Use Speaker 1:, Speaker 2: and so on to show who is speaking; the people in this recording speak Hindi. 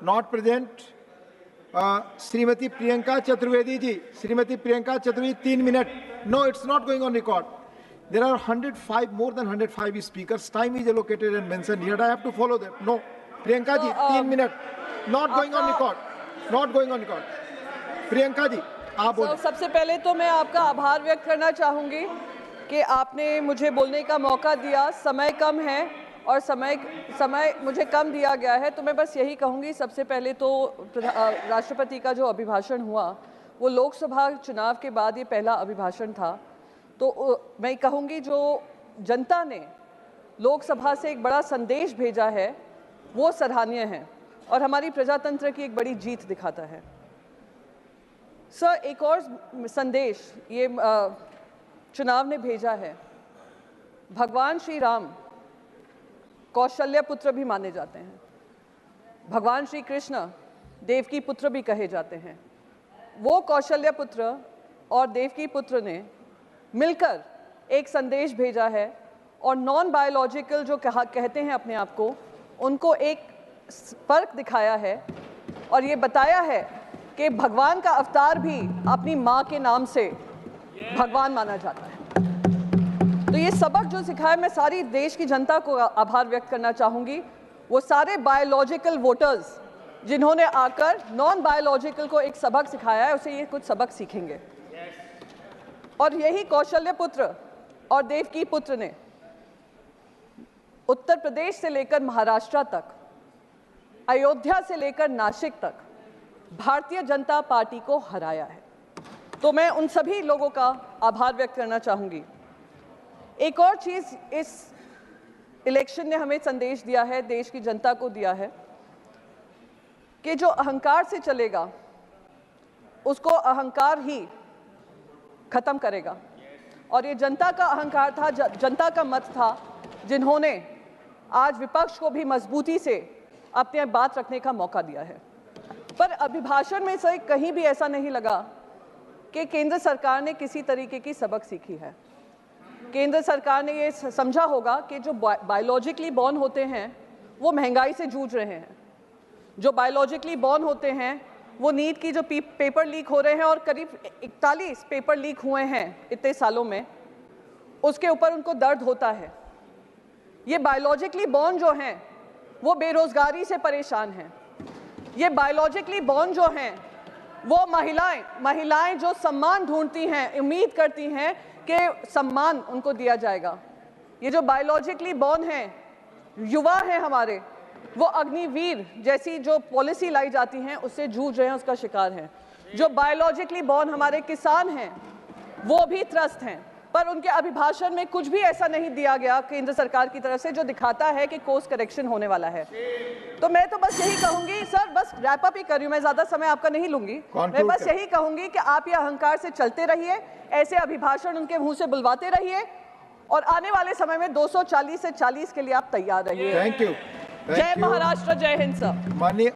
Speaker 1: Not present. Srimati Priyanka Chaturvedi ji. Srimati Priyanka Chaturvedi, 3 minutes. No, it's not going on record. There are 105, more than 105 speakers. Time is allocated and mentioned here. I have to follow them. No. Priyanka ji, 3 minutes. Not going on record. Not going on record. Priyanka ji आप बोलिए।
Speaker 2: सबसे पहले तो मैं आपका आभार व्यक्त करना चाहूँगी कि आपने मुझे बोलने का मौका दिया। समय कम है और समय मुझे कम दिया गया है, तो मैं बस यही कहूँगी। सबसे पहले तो राष्ट्रपति का जो अभिभाषण हुआ वो लोकसभा चुनाव के बाद ये पहला अभिभाषण था। तो मैं कहूँगी जो जनता ने लोकसभा से एक बड़ा संदेश भेजा है वो सराहनीय है और हमारी प्रजातंत्र की एक बड़ी जीत दिखाता है। सर, एक और संदेश ये चुनाव ने भेजा है। भगवान श्री राम कौशल्य पुत्र भी माने जाते हैं, भगवान श्री कृष्ण देवकी पुत्र भी कहे जाते हैं। वो कौशल्य पुत्र और देवकी पुत्र ने मिलकर एक संदेश भेजा है और नॉन बायोलॉजिकल जो कहते हैं अपने आप को, उनको एक फर्क दिखाया है और ये बताया है कि भगवान का अवतार भी अपनी माँ के नाम से भगवान माना जाता है। तो ये सबक जो सिखाया, मैं सारी देश की जनता को आभार व्यक्त करना चाहूँगी। वो सारे बायोलॉजिकल वोटर्स जिन्होंने आकर नॉन बायोलॉजिकल को एक सबक सिखाया है, उसे ये कुछ सबक सीखेंगे। और यही कौशल्य पुत्र और देवकी पुत्र ने उत्तर प्रदेश से लेकर महाराष्ट्र तक, अयोध्या से लेकर नासिक तक भारतीय जनता पार्टी को हराया है। तो मैं उन सभी लोगों का आभार व्यक्त करना चाहूँगी। एक और चीज़ इस इलेक्शन ने हमें संदेश दिया है, देश की जनता को दिया है कि जो अहंकार से चलेगा उसको अहंकार ही खत्म करेगा। और ये जनता का अहंकार था, जनता का मत था, जिन्होंने आज विपक्ष को भी मजबूती से अपनी बात रखने का मौका दिया है। पर अभिभाषण में से कहीं भी ऐसा नहीं लगा कि केंद्र सरकार ने किसी तरीके की सबक सीखी है। केंद्र सरकार ने ये समझा होगा कि जो बायोलॉजिकली बॉर्न होते हैं वो महंगाई से जूझ रहे हैं, जो बायोलॉजिकली बॉर्न होते हैं वो नीट की जो पेपर लीक हो रहे हैं और करीब 41 पेपर लीक हुए हैं इतने सालों में, उसके ऊपर उनको दर्द होता है। ये बायोलॉजिकली बॉर्न जो हैं वो बेरोजगारी से परेशान हैं। ये बायोलॉजिकली बॉर्न जो हैं वो महिलाएं जो सम्मान ढूंढती हैं, उम्मीद करती हैं कि सम्मान उनको दिया जाएगा। ये जो बायोलॉजिकली बॉर्न हैं, युवा हैं हमारे, वो अग्निवीर जैसी जो पॉलिसी लाई जाती हैं उससे जूझ रहे हैं, उसका शिकार हैं। जो बायोलॉजिकली बॉर्न हमारे किसान हैं वो भी त्रस्त हैं। पर उनके अभिभाषण में कुछ भी ऐसा नहीं दिया गया केंद्र सरकार की तरफ से जो दिखाता है कि कोर्स करेक्शन होने वाला है। तो मैं तो बस यही कहूंगी सर, बस रैप अप ही कर रही हूं, मैं ज्यादा समय आपका नहीं लूंगी। मैं बस यही कहूंगी कि आप ये अहंकार से चलते रहिए, ऐसे अभिभाषण उनके मुंह से बुलवाते रहिए और आने वाले समय में 240 से 40 के लिए आप तैयार रहिए।
Speaker 1: Thank you.
Speaker 2: जय महाराष्ट्र, जय हिंद सर।